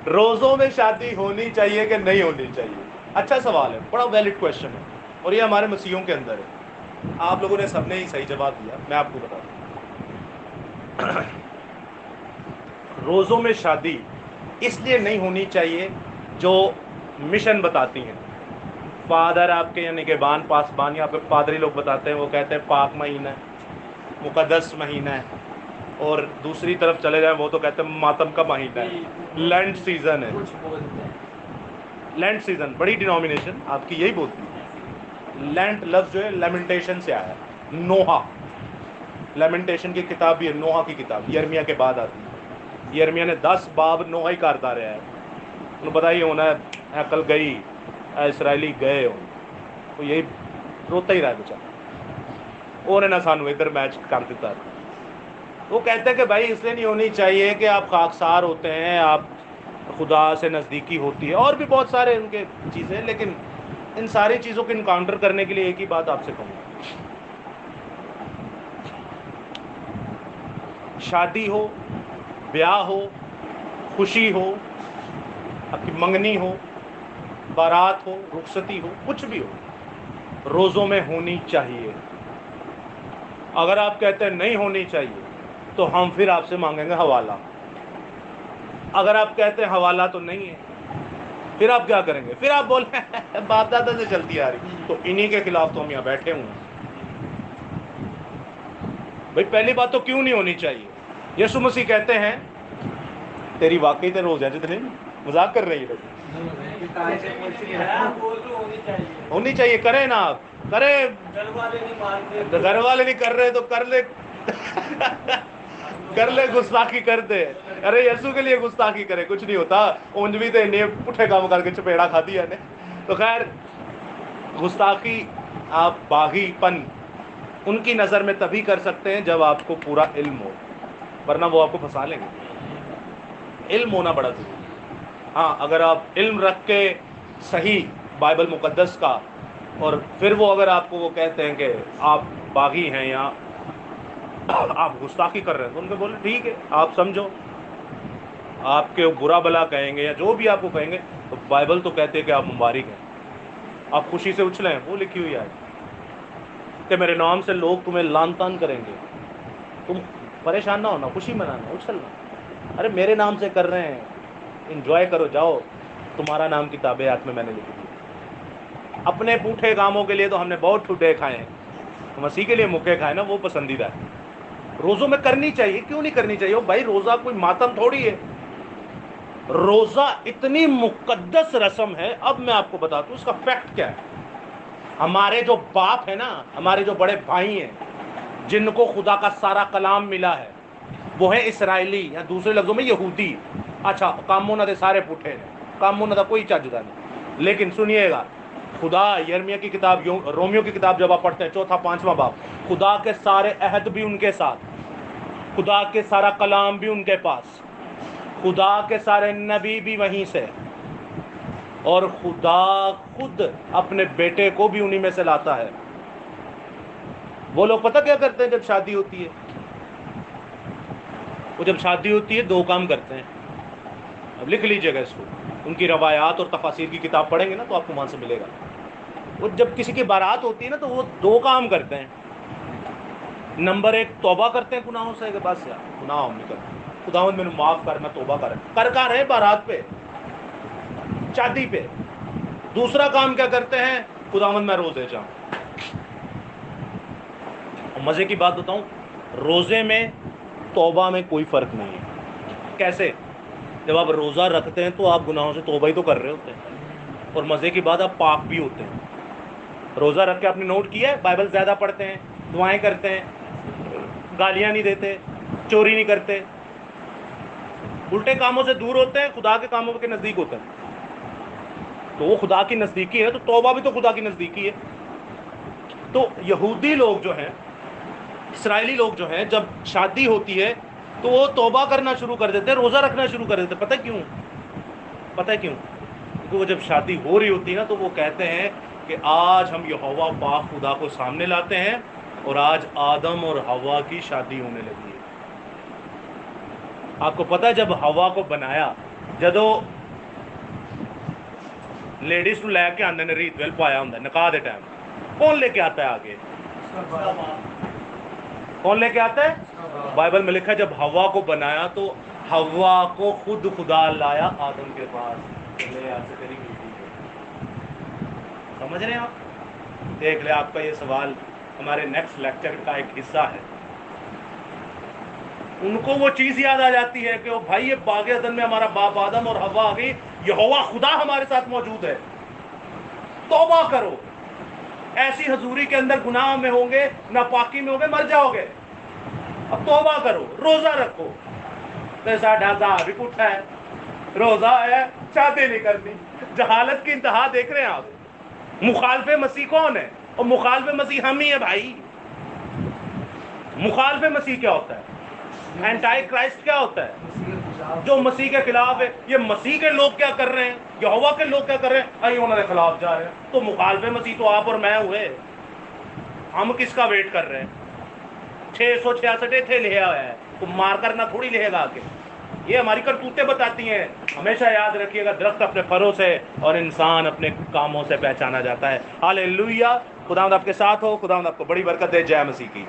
روزوں میں شادی ہونی چاہیے کہ نہیں ہونی چاہیے؟ اچھا سوال ہے، بڑا ویلڈ کوشچن ہے، اور یہ ہمارے مسیحیوں کے اندر ہے۔ آپ لوگوں نے سب نے ہی صحیح جواب دیا، میں آپ کو بتا دوں۔ روزوں میں شادی اس لیے نہیں ہونی چاہیے جو مشن بتاتی ہیں فادر آپ کے، یعنی کہ پاسبان یا پھر پادری لوگ بتاتے ہیں، وہ کہتے ہیں پاک مہینہ ہے، مقدس مہینہ ہے، اور دوسری طرف چلے جائیں وہ تو کہتے ہیں ماتم کا مہینہ ہے، لینڈ سیزن ہے۔ لینڈ سیزن بڑی ڈینومینیشن آپ کی یہی بولتی ہے۔ لینڈ لفظ جو ہے لیمنٹیشن سے آیا ہے، نوحہ، لیمنٹیشن کی کتاب بھی ہے، نوحہ کی کتاب یرمیہ کے بعد آتی ہے۔ یرمیہ نے 10 باب نوحہ ہی کارتا رہا ہے، انہوں پتہ ہی ہونا ہے عقل گئی، اے اسرائیلی گئے ہو، تو یہی روتا ہی رہا ہے بیچارہ، اور نہ سانو ادھر میچ کر دیتا ہے۔ وہ کہتے ہیں کہ بھائی اس لیے نہیں ہونی چاہیے کہ آپ خاکسار ہوتے ہیں، آپ خدا سے نزدیکی ہوتی ہے، اور بھی بہت سارے ان کے چیزیں، لیکن ان ساری چیزوں کو انکاؤنٹر کرنے کے لیے ایک ہی بات آپ سے کہوں گا، شادی ہو، بیاہ ہو، خوشی ہو، آپ کی منگنی ہو، بارات ہو، رخصتی ہو، کچھ بھی ہو، روزوں میں ہونی چاہیے۔ اگر آپ کہتے ہیں نہیں ہونی چاہیے تو ہم پھر آپ سے مانگیں گے حوالہ۔ اگر آپ کہتے ہیں حوالہ تو نہیں ہے، پھر آپ کیا کریں گے؟ پھر آپ بولیں باپ دادا سے چلتی آ رہی، تو انہی کے خلاف تو ہم یہاں بیٹھے ہوئے ہیں۔ بھائی پہلی بات تو کیوں نہیں ہونی چاہیے؟ یسوع مسیح کہتے ہیں، تیری واقعی تے روز ہے جتنے مذاق کر رہی ہے، ہونی چاہیے، کریں نا آپ، کریں، گھر والے نہیں کر رہے تو کر لے، کر لے، گستاخی کر دے، ارے یسوع کے لیے گستاخی کرے، کچھ نہیں ہوتا، اونج بھی تو انہیں پٹھے کام کر کے چپیڑا کھا دیا نے۔ تو خیر گستاخی، آپ باغی پن ان کی نظر میں تبھی کر سکتے ہیں جب آپ کو پورا علم ہو، ورنہ وہ آپ کو پھنسا لیں گے۔ علم ہونا بڑا ضروری ہے۔ ہاں اگر آپ علم رکھ کے صحیح بائبل مقدس کا، اور پھر وہ اگر آپ کو وہ کہتے ہیں کہ آپ باغی ہیں یا آپ گستاخی کر رہے ہیں، تو ان کو بولے ٹھیک ہے، آپ سمجھو، آپ کے برا بلا کہیں گے یا جو بھی آپ کو کہیں گے، تو بائبل تو کہتے ہیں کہ آپ مبارک ہیں، آپ خوشی سے اچھلیں، وہ لکھی ہوئی ہے کہ میرے نام سے لوگ تمہیں لان تان کریں گے، تم پریشان نہ ہونا، خوشی منانا، اچھلنا، ارے میرے نام سے کر رہے ہیں، انجوائے کرو، جاؤ، تمہارا نام کتاب ہاتھ میں نے لکھ دی۔ اپنے پوٹھے کاموں کے لیے تو ہم نے بہت ٹھٹے کھائے ہیں، مسیح کے لیے مکے کھائے نا، وہ پسندیدہ ہے۔ روزوں میں کرنی چاہیے، کیوں نہیں کرنی چاہیے؟ بھائی روزہ کوئی ماتم تھوڑی ہے، روزہ اتنی مقدس رسم ہے۔ اب میں آپ کو بتاتا ہوں اس کا فیکٹ کیا ہے۔ ہمارے جو باپ ہیں نا، ہمارے جو بڑے بھائی ہیں، جن کو خدا کا سارا کلام ملا ہے، وہ ہیں اسرائیلی، یا دوسرے لفظوں میں یہودی۔ اچھا کاموں نہ دے سارے پٹھے ہیں، کاموں نہ دا کوئی چجدہ نہیں، لیکن سنیے گا، خدا یرمیہ کی کتاب، رومیو کی کتاب جب آپ پڑھتے ہیں 4-5واں باب، خدا کے سارے عہد بھی ان کے ساتھ، خدا کے سارا کلام بھی ان کے پاس، خدا کے سارے نبی بھی وہیں سے، اور خدا خود اپنے بیٹے کو بھی انہی میں سے لاتا ہے۔ وہ لوگ پتہ کیا کرتے ہیں جب شادی ہوتی ہے؟ وہ جب شادی ہوتی ہے 2 کام کرتے ہیں، اب لکھ لیجئے گا اس کو، ان کی روایات اور تفاسیر کی کتاب پڑھیں گے نا تو آپ کو وہاں سے ملے گا۔ وہ جب کسی کی بارات ہوتی ہے نا تو وہ 2 کام کرتے ہیں۔ نمبر 1 توبہ کرتے ہیں گناہوں سے، کہ بس یار گناہ ہم نہیں کرتے، خداوند میں نے معاف کر، میں توبہ کر رہے بارات پہ، شادی پہ۔ دوسرا کام کیا کرتے ہیں؟ خداوند میں روزے جاؤں۔ اور مزے کی بات بتاؤں، روزے میں توبہ میں کوئی فرق نہیں ہے۔ کیسے؟ جب آپ روزہ رکھتے ہیں تو آپ گناہوں سے توبہ ہی تو کر رہے ہوتے ہیں، اور مزے کی بات آپ پاک بھی ہوتے ہیں۔ روزہ رکھ کے آپ نے نوٹ کیا ہے، بائبل زیادہ پڑھتے ہیں، دعائیں کرتے ہیں، گالیاں نہیں دیتے، چوری نہیں کرتے، الٹے کاموں سے دور ہوتے ہیں، خدا کے کاموں کے نزدیک ہوتے ہیں، تو وہ خدا کی نزدیکی ہے، تو توبہ بھی تو خدا کی نزدیکی ہے۔ تو یہودی لوگ جو ہیں، اسرائیلی لوگ جو ہیں، جب شادی ہوتی ہے تو وہ توبہ کرنا شروع کر دیتے ہیں، روزہ رکھنا شروع کر دیتے ہیں۔ پتہ کیوں؟ پتہ کیوں؟ کیونکہ وہ جب شادی ہو رہی ہوتی ہے نا تو وہ کہتے ہیں کہ آج ہم یہوہ پاک خدا کو سامنے لاتے ہیں، اور آج آدم اور حوا کی شادی ہونے لگی ہے۔ آپ کو پتہ ہے جب حوا کو بنایا جدو لیڈیز کو لے کے آندے نے ریت ویل پایا ہوں نکاح دے ٹائم، کون لے کے آتا ہے آگے؟ کون لے کے آتا ہے؟ بائبل میں لکھا ہے جب ہوا کو بنایا تو ہوا کو خود خدا لایا آدم کے پاس، لے آ سے تیری بیوی کو۔ سمجھ رہے ہیں آپ؟ دیکھ لیں، آپ کا یہ سوال ہمارے نیکسٹ لیکچر کا ایک حصہ ہے۔ ان کو وہ چیز یاد آ جاتی ہے کہ وہ بھائی یہ باغ عدن میں ہمارا باپ آدم اور ہوا آ گئی، یہوہ خدا ہمارے ساتھ موجود ہے، توبہ کرو۔ ایسی حضوری کے اندر گناہ میں ہوں گے، ناپاکی میں ہوں گے، مر جاؤ گے۔ اب توبہ کرو، روزہ رکھو۔ ساڈا ذا بھی پٹھا ہے، روزہ ہے، شادی نہیں کرنی۔ جہالت کی انتہا دیکھ رہے ہیں آپ۔ مخالف مسیح کون ہے؟ اور مخالف مسیح ہم ہی ہے بھائی۔ مخالف مسیح کیا ہوتا ہے؟ اینٹائی کرائسٹ کیا ہوتا ہے؟ جو مسیح کے خلاف ہے۔ یہ مسیح کے لوگ کیا کر رہے ہیں؟ یہوہ کے لوگ کیا کر رہے ہیں؟ انہوں نے خلاف جا رہے ہیں۔ تو مخالف مسیح تو آپ اور میں ہوئے، ہم کس کا ویٹ کر رہے ہیں؟ 666 تھے لیا ہوا ہے، تو مار کرنا تھوڑی لے گا آگے۔ یہ ہماری کرتوتیں بتاتی ہیں۔ ہمیشہ یاد رکھیے گا، درخت اپنے پھلوں سے اور انسان اپنے کاموں سے پہچانا جاتا ہے۔ ہاللیلویہ۔ خداوند آپ کے ساتھ ہو، خداوند آپ کو بڑی برکت دے۔ جے مسیح کی۔